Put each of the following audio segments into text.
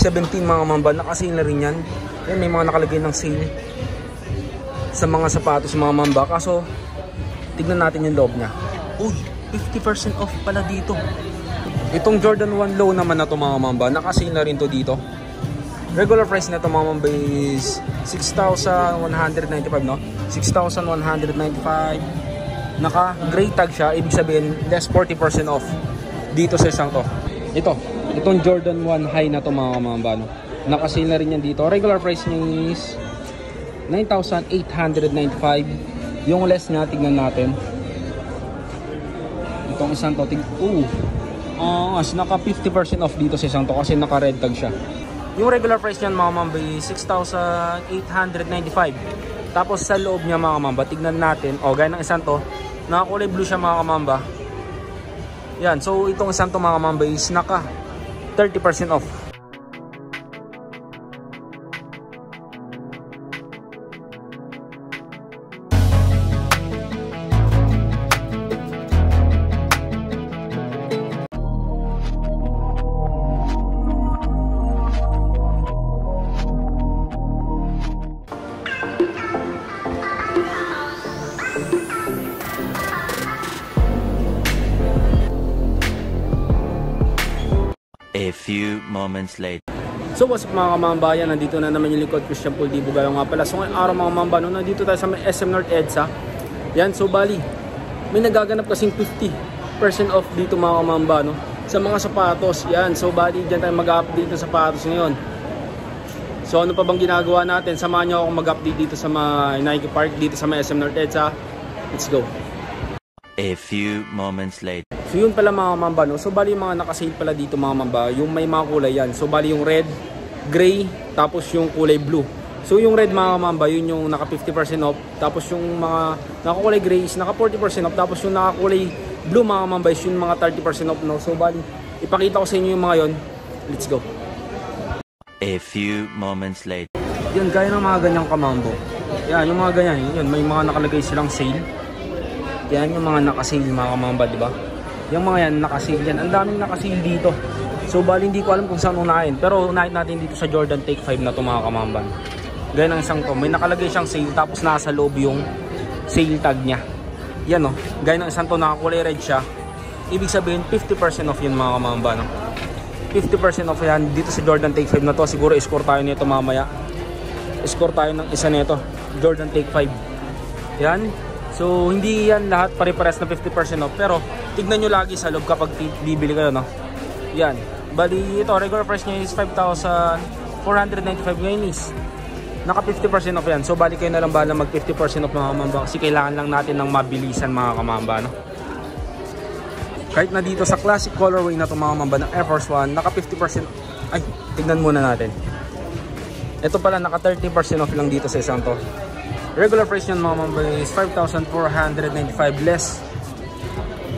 17 mga mamba, naka-sale na rin yan. Yan, may mga nakalagay ng sale sa mga sapatos mga mamba. Kaso, tignan natin yung loob niya. Uy, 50% off pala dito. Itong Jordan 1 Low naman na to mga mamba, naka-sale na rin to dito. Regular price na to mga mamba is 6,195 no? 6,195. Naka-gray tag siya, ibig sabihin less 40% off dito sa isang to. Itong Jordan 1 High na to mga mamba no? Naka-sale na rin yan dito. Regular price niya is 9,895. Yung less niya, tignan natin. Itong isang to, naka 50% off dito sa isang to kasi naka red tag siya. Yung regular price niyan mga mamba is 6,895. Tapos sa loob niya mga mamba, tignan natin. Gaya ng isang to, nakakulay blue siya mga mamba. Yan, so itong isang to mga mamba is naka 30% off. A few moments later. So what's up mga kamambayan, nandito na naman yung likod Christian Paul Di Bugalo nga pala. So ngayong araw mga kamambayan, nandito tayo sa SM North EDSA. Yan, so bali, may nagaganap kasing 50% off dito mga kamambayan sa mga sapatos. Yan, so bali, dyan tayo mag-update ng sapatos ngayon. So ano pa bang ginagawa natin? Samahan nyo akong mag-update dito sa mga Nike Park, dito sa mga SM North EDSA. Let's go. A few moments later. So yun pala mga mamba no. So bali yung mga naka-sale pala dito mga mamba, yung may mga kulay yan. So bali yung red, gray, tapos yung kulay blue. So yung red mga mamba, yun yung naka 50% off. Tapos yung mga nakakulay gray is naka 40% off. Tapos yung nakakulay blue mga mamba is yung mga 30% off no. So bali, ipakita ko sa inyo yung mga yon. Let's go. A few moments later. Yan, gaya ng mga ganyang kamambo. Yan, yung mga ganyan, yun, may mga nakalagay silang sale. Yan yung mga naka-sale mga kamamba, di ba? Yung mga yan, naka-sale yan. Ang daming naka-sale dito. So, bali hindi ko alam kung saan unahin. Pero unahin natin dito sa Jordan Take 5 na to mga kamamban. Gaya ng isang to. May nakalagay siyang sale. Tapos nasa loob yung sale tag niya. Yan o. Gaya ng isang to, nakakulay red siya. Ibig sabihin, 50% off yun mga kamamban. 50% off yan dito sa Jordan Take 5 na to. Siguro score tayo nito mamaya. Score tayo ng isa nito. Jordan Take 5. Yan. So, hindi yan lahat pare-pares na 50% off. Pero, tignan nyo lagi sa loob kapag bibili kayo, no? Yan. Bali, ito, regular price niya is 5,495 ngayon is. Naka 50% off yan. So, bali kayo na lang bahala mag 50% off mga kamamba. Kasi kailangan lang natin ng mabilisan mga kamamba, no? Kahit na dito sa classic colorway na ito mga kamamba ng Air Force 1, naka 50%. Ay, tignan muna natin. Ito pala, naka 30% off lang dito sa isang to. Regular price nyan mga mamba is 5,495 less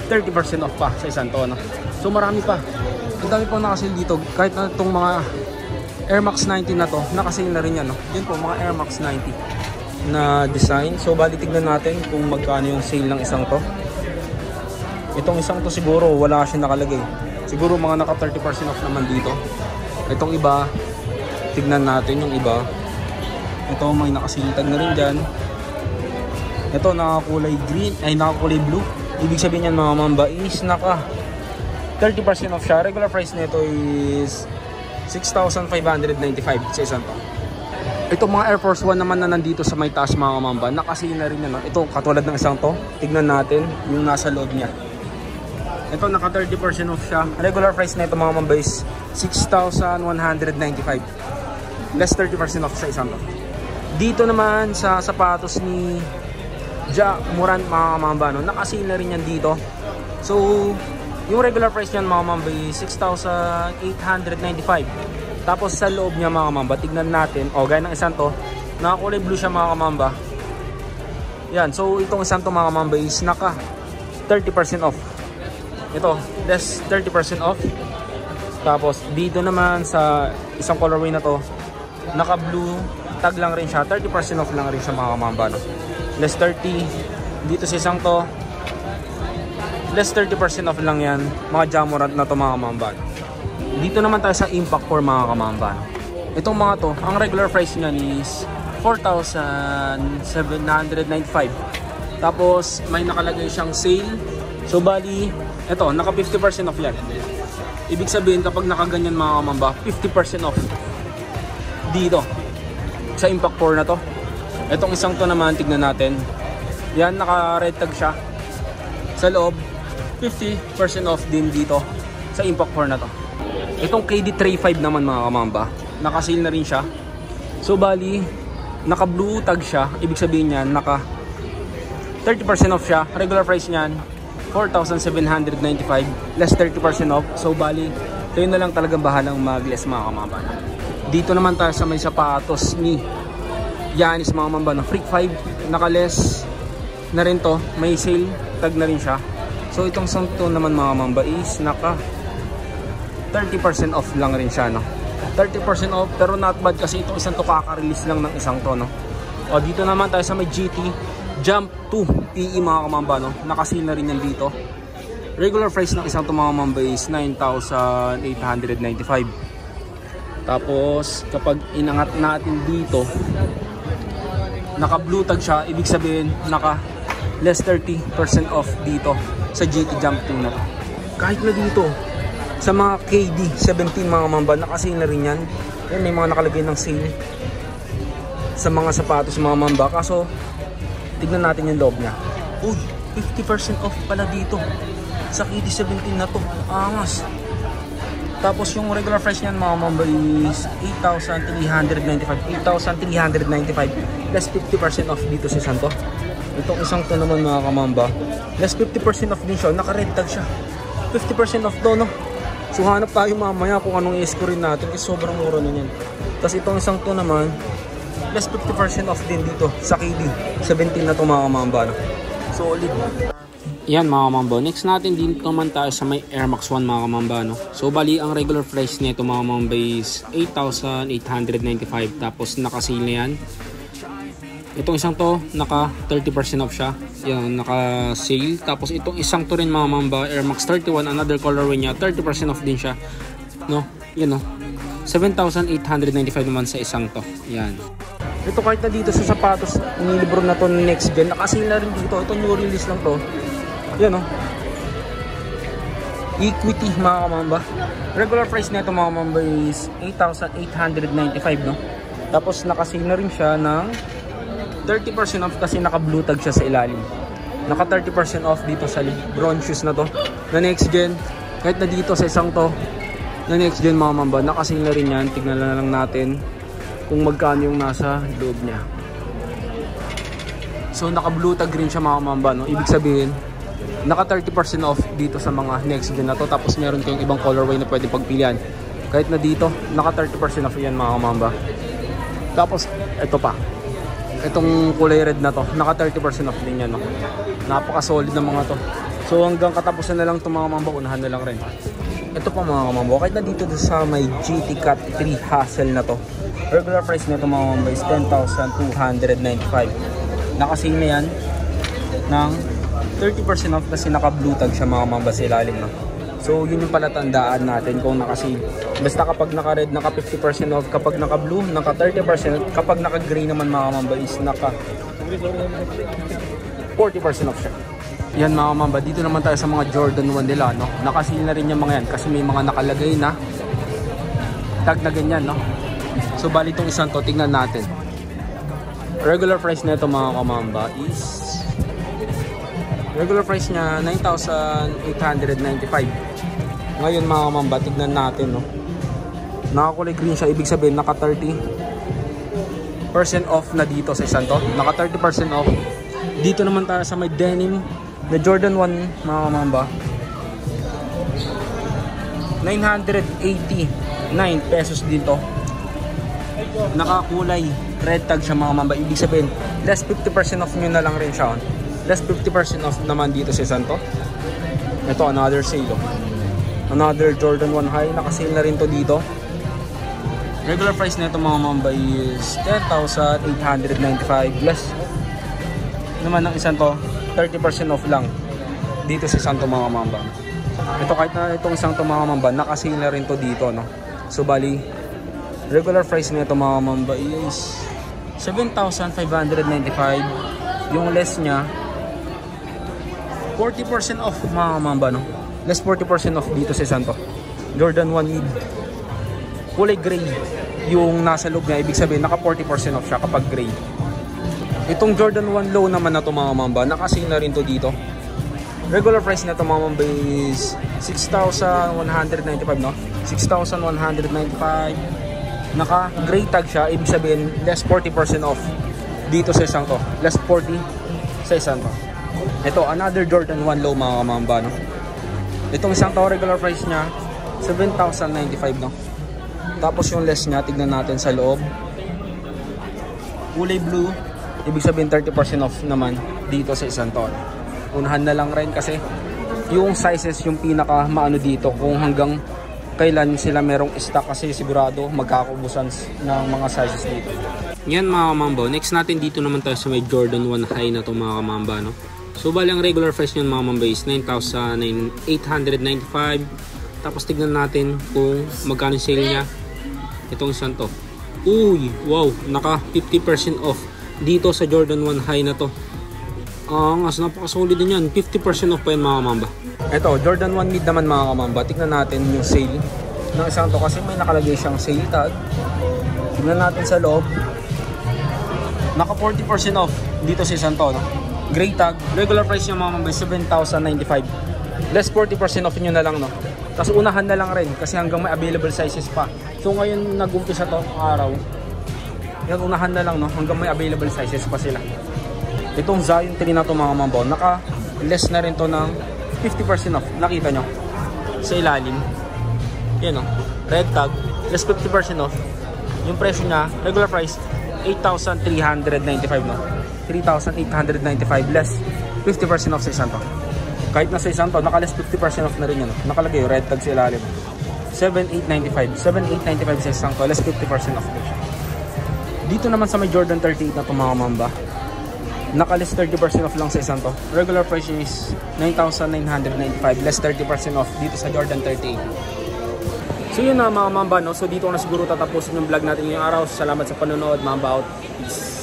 30% off pa sa isang to, no? So marami pa. Ang dami pang nakasale dito. Kahit na itong mga Air Max 90 na to, nakasale na rin yan, no? Yun po, mga Air Max 90 na design. So bali tignan natin kung magkano yung sale ng isang to. Itong isang to siguro wala siya nakalagay. Siguro mga naka 30% off naman dito. Itong iba, tignan natin yung iba. Ito may nakasiltag na rin dyan. Ito nakakulay green, ay nakakulay blue. Ibig sabihin yan mga mamba is naka 30% off siya. Regular price nito is 6,595 sa isang to. Ito mga Air Force 1 naman na nandito sa may taas mga mamba, nakasale na rin yan. Ito katulad ng isang to. Tignan natin yung nasa loob niya. Ito naka 30% off siya. Regular price nito mga mamba is 6,195. Less 30% off sa isang to. Dito naman sa sapatos ni Ja Morant mga kamamba, no? Nakasale na rin yan dito. So, yung regular price niyan mga kamamba is 6,895. Tapos sa loob niya mga kamamba, tignan natin. Gaya ng isang to, nakakulay blue siya mga kamamba. Yan, so itong isang to mga kamamba is naka 30% off. Ito, less 30% off. Tapos dito naman sa isang colorway na to, naka blue tag lang rin siya, 30% off lang rin siya mga kamamba, no? Less 30 dito sa isang to, less 30% off lang yan mga Ja Morant na to mga kamamba. Dito naman tayo sa Impact 4 mga kamamba. Itong mga to, ang regular price niyan is 4,795. Tapos may nakalagay siyang sale. So bali, ito, naka 50% off yan. Ibig sabihin kapag nakaganyan mga kamamba, 50% off dito sa Impact 4 na to. Itong isang to naman, tignan natin. Yan, naka red tag siya. Sa loob, 50% off din dito sa Impact 4 na to. Itong KD35 naman mga kamamba, naka-sale na rin siya. So bali, naka blue tag siya. Ibig sabihin niyan, naka 30% off siya. Regular price niyan 4,795 less 30% off. So bali, kayo na lang talagang bahalang mag-less mga kamamba. Dito naman tayo sa may sapatos ni Giannis mga kamamba na Freak 5, naka-less na rin to. May sale tag na rin siya. So itong song to naman mga kamamba is naka 30% off lang rin siya, no? 30% off, pero not bad kasi itong isang to kaka-release lang ng isang to, no? O dito naman tayo sa may GT Jump 2 PE mga kamamba, no? Naka-sale na rin yan dito. Regular price ng isang to mga kamamba is 9,895. Tapos kapag inangat natin dito, naka blue tag siya, ibig sabihin naka less 30% off dito sa GT Jump 2 na to. Kahit na dito sa mga KD 17 mga mamba, naka-sale na rin yan. Yan, may mga nakalagay ng sale sa mga sapatos mga mamba. Kaso tignan natin yung loob niya. Uy, 50% off pala dito sa KD 17 na to. Angas. Tapos yung regular price niyan mga mamba is 8,395 less 50% off dito sa isang to. Itong isang to naman mga kamamba, less 50% off din siya. Naka-red tag siya. 50% off to, no? So hanap tayo mamaya kung anong i-score natin kasi sobrang mura na yan. Tapos itong isang to naman, less 50% off din dito sa KD 17 na to mga kamamba, no? Solid. Yan mga kamamba. Next natin din naman tayo sa may Air Max 1 mga kamamba, no? So bali ang regular price nito mga kamamba is 8,895. Tapos naka-sale na yan. Itong isang to, naka 30% off siya. Yan, naka sale. Tapos itong isang to rin mga mamba, Air Max 31, another colorway niya, 30% off din siya. No? Yan, no? 7,895 naman sa isang to. Yan. Ito kahit na dito sa sapatos, nilibro na to next gen, naka-sale na rin dito. Ito new release lang to. Yan, no? Equity mga kamamba. Regular price nito mga kamamba is 8,895, no? Tapos naka-sale na rin siya ng 30% off kasi naka-blue tag siya sa ilalim. Naka 30% off dito sa brown shoes na to. Na next gen, kahit na dito sa isang to, na next gen mga mamba, naka-sale na rin yan. Tignan na lang natin kung magkano yung nasa loob niya. So naka-blue tag rin siya mga mamba, no? Ibig sabihin, naka 30% off dito sa mga next gen na to. Tapos meron kayong ibang colorway na pwede pagpilian. Kahit na dito, naka 30% off yan mga mamba. Tapos, ito pa. Itong kulay red na to, naka 30% off din yan, no? Napaka solid ng mga to. So hanggang katapusan na lang itong mga mamba, unahan na lang rin. Ito pa mga mamba, kahit na dito sa may GT Cat 3 Hassle na to, regular price na ito mga mamba is 10,295. Naka-sale na yan ng 30% off kasi naka blue tag siya mga mamba sa ilalim, no? So yun yung palatandaan natin kung naka-sale. Basta kapag naka-red, naka 50% off. Kapag naka-blue, naka 30%. Kapag naka-gray naman mga mamba is naka 40% off siya. Yan mga mamba, dito naman tayo sa mga Jordan 1 nila, no? Naka-sale na rin yung mga yan kasi may mga nakalagay na tag na ganyan, no? So bali itong isang to, tingnan natin. Regular price na ito mga kamamba is regular price niya 9,895. Ngayon mga kamamba, tignan natin, no? Nakakulay green siya, ibig sabihin naka 30% off na dito sa isang to. Naka 30% off. Dito naman tayo sa may denim na Jordan 1 mga kamamba. 989 pesos dito. Nakakulay red tag siya mga kamamba. Ibig sabihin, less 50% off nyo na lang rin siya. Less 50% off naman dito sa isang to. Ito, another sale, oh. Another Jordan 1 High, naka-sale na rin to dito. Regular price na ito mga mamba is 10,895 plus naman ng isang to, 30% off lang dito sa isang to mga mamba. Ito kahit na itong isang to mga mamba, nakasale na rin to dito, no? So bali, regular price na ito mga mamba is 7,595. Yung less niya 40% off mga mamba, no? Less 40% off dito sa Santo. Jordan 1 mid. Kulay gray yung nasa loob niya, ibig sabihin naka 40% off siya kapag gray. Itong Jordan 1 low naman na to mga mamba, nakasale na rin to dito. Regular price na ito mga mamba is 6,195, no? 6,195. Naka gray tag siya, ibig sabihin less 40% off dito sa isang to. Less 40 sa isang to. Ito, another Jordan 1 low mga mamba, no? Itong isang to, regular price niya 7,095, no? Tapos yung less niya, tignan natin sa loob. Kulay blue, ibig sabihin 30% off naman dito sa isang to. Unahan na lang rin kasi yung sizes yung pinaka maano dito kung hanggang kailan sila merong stock, kasi sigurado magkakaubusan ng mga sizes dito. Yan mga kamamba. Next natin dito naman tayo sa may Jordan 1 high na to mga kamamba, no? So bali ang regular price nyo mga kamamba is 9,895. Tapos tignan natin kung magkano sale niya itong isang to. Uy, wow, naka 50% off dito sa Jordan 1 high na to. As napaka-solid din yan. 50% off pa yan mga kamamba. Ito, Jordan 1 mid naman mga kamamba. Tignan natin yung sale ng isang to kasi may nakalagay siyang sale tag. Tignan natin sa loob. Naka 40% off dito sa isang to, no? Gray tag. Regular price niya mga kamamba 7,095. Less 40% off nyo na lang, no? Tapos unahan na lang rin kasi hanggang may available sizes pa. So ngayon nag-umpisa to araw. Yan, unahan na lang, no? Hanggang may available sizes pa sila. Itong Zion 3 na ito mga mambaw, naka-less na rin to ng 50% off. Nakita nyo? Sa ilalim. Yan o. Red tag. Less 50% off. Yung presyo niya, regular price, 8,395, no? 3,895 less 50% off sa isang to. Kahit na sa isang to, naka-less 50% off na rin yan. Nakalagay yung red tag sa ilalim. 7,895. 7,895 sa isang to, less 50% off din siya. Dito naman sa may Jordan 38 na ito mga mamba, naka-less 30% off lang sa isang to. Regular price is 9,995 less 30% off dito sa Jordan 38. So yun na mga mamba, no? So dito ko na siguro tatapusin yung vlog natin ngayong araw. Salamat sa panonood, mamba out. Peace.